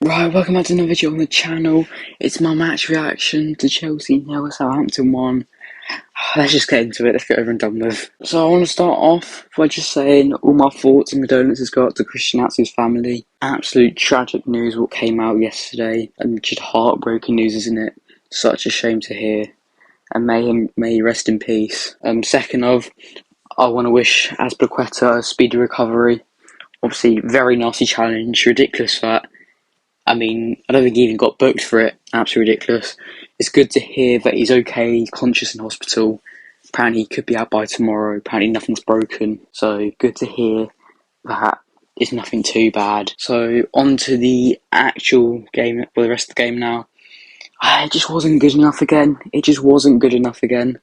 Right, welcome back to another video on the channel. It's my match reaction to Chelsea nil Southampton 1. Let's just get into it, let's get over and done with. So I want to start off by just saying all my thoughts and condolences go out to Christian Atsu's family. Absolute tragic news what came out yesterday, and just heartbreaking news, isn't it? Such a shame to hear, and may he rest in peace. Second off, I want to wish Azpilicueta a speedy recovery. Obviously, very nasty challenge, ridiculous that. I mean, I don't think he even got booked for it. Absolutely ridiculous. It's good to hear that he's okay, he's conscious in hospital. Apparently he could be out by tomorrow. Apparently nothing's broken. So good to hear that it's nothing too bad. So on to the actual game, well, the rest of the game now. It just wasn't good enough again. It just wasn't good enough again.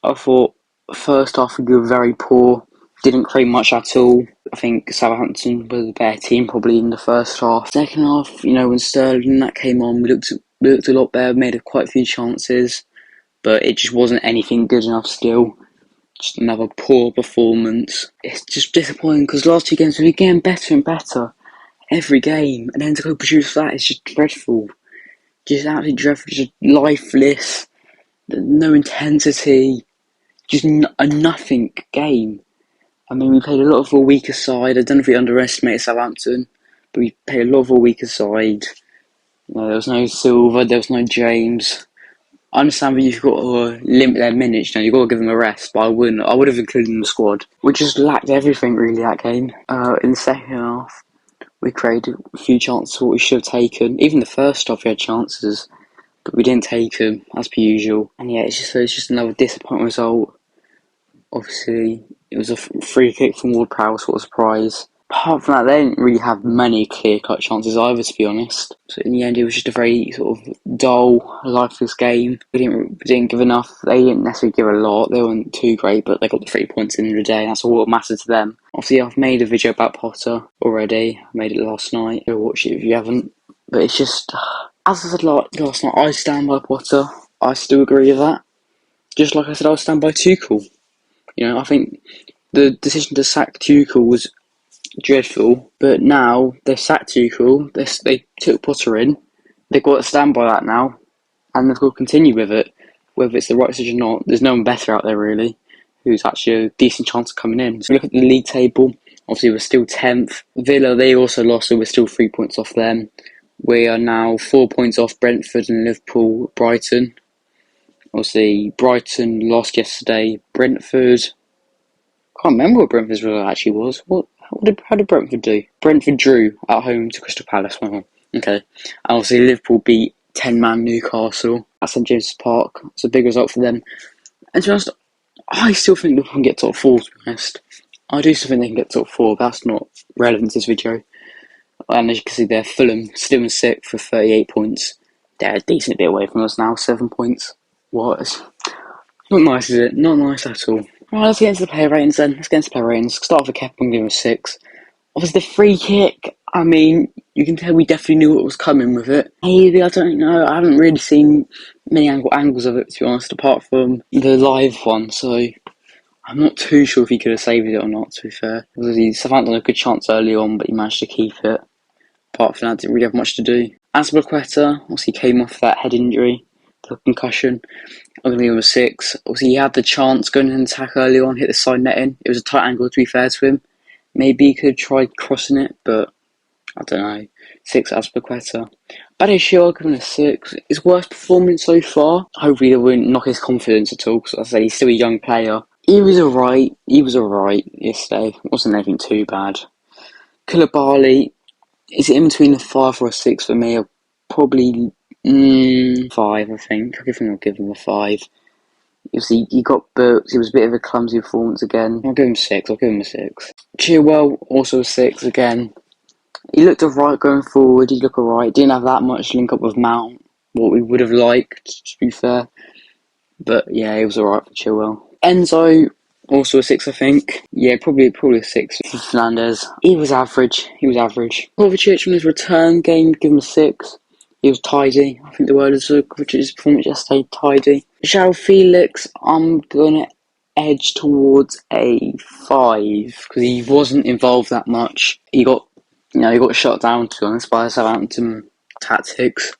I thought first half we were very poor. Didn't create much at all. I think Southampton were the better team probably in the first half. Second half, when Sterling that came on, we looked a lot better, made quite a few chances, but it just wasn't anything good enough still. Just another poor performance. It's just disappointing because last two games we've been getting better and better every game, and then to go produce that is just dreadful. Just absolutely dreadful, just lifeless, no intensity, just a nothing game. I mean, we played a lot of a weaker side. I don't know if we underestimated Southampton, but we played a lot of a weaker side. There was no Silva, there was no James. I understand that you've got to limit their minutes, you've got to give them a rest, but I wouldn't. I would have included them in the squad. We just lacked everything really that game. In the second half, we created a few chances what we should have taken. Even the first half we had chances, but we didn't take them, as per usual. And yeah, it's just another disappointing result. Obviously, it was a free kick from Ward-Prowse, what a surprise. Apart from that, they didn't really have many clear-cut chances either, to be honest. So in the end, it was just a very sort of dull, lifeless game. We didn't give enough. They didn't necessarily give a lot. They weren't too great, but they got the 3 points in the day, and that's all that mattered to them. Obviously, I've made a video about Potter already. I made it last night. Go watch it if you haven't. But it's just, as I said last night, I stand by Potter. I still agree with that. Just like I said, I'll stand by Tuchel. I think the decision to sack Tuchel was dreadful, but now they've sacked Tuchel, they took Potter in, they've got to stand by that now, and they've got to continue with it. Whether it's the right decision or not, there's no one better out there really, who's actually a decent chance of coming in. So we look at the league table, obviously we're still 10th. Villa, they also lost, so we're still 3 points off them. We are now 4 points off Brentford and Liverpool, Brighton. Obviously, Brighton lost yesterday. Brentford, can't remember what Brentford's result actually was. How did Brentford do? Brentford drew at home to Crystal Palace. Okay. And obviously, Liverpool beat 10-man Newcastle at St James's Park. It's a big result for them. And to be honest, I still think Liverpool can get top 4, to be honest. I do still think they can get top 4, but that's not relevant to this video. And as you can see there, Fulham still in 6th for 38 points. They're a decent bit away from us now, 7 points. What? Not nice, is it? Not nice at all. Right, let's get into the player ratings then. Start with Kepa, I'm giving him a 6. Obviously, the free kick, I mean, you can tell we definitely knew what was coming with it. Maybe, I don't know. I haven't really seen many angles of it, to be honest, apart from the live one, so I'm not too sure if he could have saved it or not, to be fair. Obviously, Southampton had a good chance early on, but he managed to keep it. Apart from that, didn't really have much to do. Azpilicueta, obviously, came off that head injury. The concussion. I'm going to give him a 6. Obviously, he had the chance going in attack early on, hit the side netting. It was a tight angle, to be fair to him. Maybe he could have tried crossing it, but I don't know. 6 Azpilicueta. Badiashile, I'll give him a 6. His worst performance so far. Hopefully, they won't knock his confidence at all, because I say he's still a young player. He was alright yesterday. It wasn't anything too bad. Koulibaly, is it in between a 5 or a 6 for me? Probably 5, I think. I'll give him a 5. You see, he got booked. It was a bit of a clumsy performance again. I'll give him 6. Chilwell, also a 6 again. He looked alright going forward. He looked alright. Didn't have that much link up with Mount, what we would have liked, to be fair. But yeah, he was alright for Chilwell. Enzo, also a 6, I think. Yeah, probably a 6 for Fernandes. He was average. Kovacic on his return game, give him a 6. He was tidy. I think the word is his performance yesterday, tidy. João Felix, I'm going to edge towards a 5 because he wasn't involved that much. He got he got shut down, to be honest, by Southampton tactics.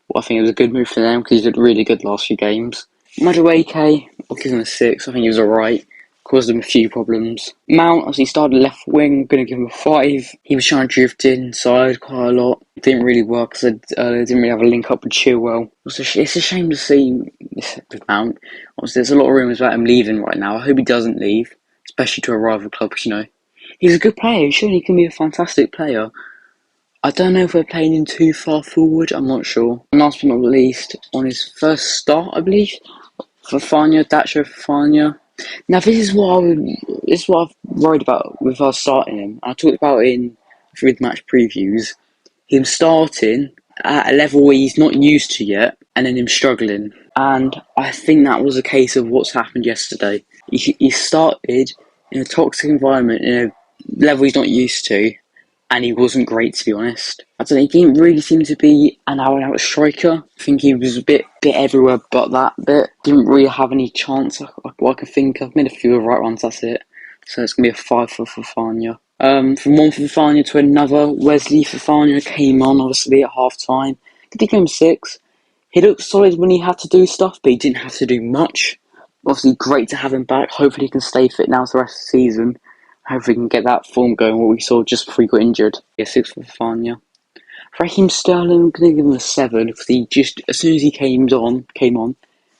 Well, I think it was a good move for them because he did really good last few games. Madueke, I'll give him a 6. I think he was alright. Caused him a few problems. Mount, as he started left wing, I'm going to give him a 5. He was trying to drift inside quite a lot. It didn't really work because I didn't really have a link up with Chilwell. It's a shame to see this with Mount. Obviously, there's a lot of rumours about him leaving right now. I hope he doesn't leave, especially to a rival club, because, he's a good player. Surely he can be a fantastic player. I don't know if we're playing him too far forward, I'm not sure. And last but not least, on his first start, I believe, Dacho Fafana. Now this is what I've worried about with us starting him. I talked about it in through the match previews. Him starting at a level where he's not used to yet, and then him struggling. And I think that was a case of what's happened yesterday. He started in a toxic environment, in a level he's not used to, and he wasn't great, to be honest. I don't know, he didn't really seem to be an out-and-out striker. I think he was a bit everywhere but that bit. Didn't really have any chance, what I can think of. Made a few right ones, that's it. So it's going to be a 5 for Fafana. From one Fafana to another, Wesley Fafana came on, obviously, at half-time. Did he give him 6? He looked solid when he had to do stuff, but he didn't have to do much. Obviously, great to have him back. Hopefully he can stay fit now for the rest of the season. Hopefully we can get that form going, what we saw just before he got injured. Yeah, 6 for Fafana. Raheem Sterling, I'm going to give him a 7, because he just, as soon as he came on,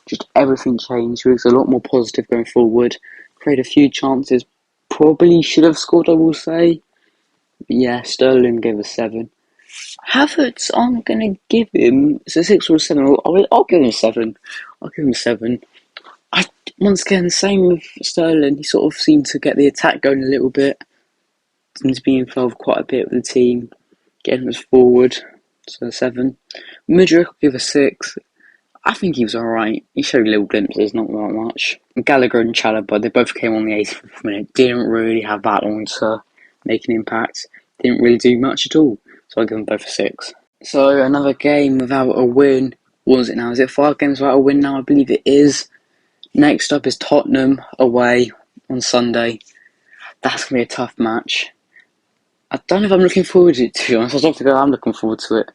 just everything changed. He was a lot more positive going forward. Created a few chances. Probably should have scored, I will say. But yeah, Sterling gave a 7. Havertz, I'm going to give him, it's a 6 or a 7. I'll give him a 7. I'll give him a 7. Once again, same with Sterling. He sort of seemed to get the attack going a little bit. Seemed to be involved quite a bit with the team. Getting us forward. So a 7. Mudryk, I'll give a 6. I think he was alright. He showed little glimpses, not that much. And Gallagher and Chalobah, they both came on the 80th minute. Didn't really have that long to make an impact. Didn't really do much at all. So I'll give them both a 6. So another game without a win. What is it now? Is it 5 games without a win now? I believe it is. Next up is Tottenham away on Sunday. That's going to be a tough match. I don't know if I'm looking forward to it, to be honest. I'm looking forward to it.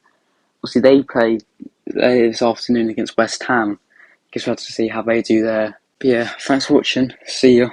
Obviously, they play this afternoon against West Ham. Guess we'll have to see how they do there. But yeah, thanks for watching. See ya.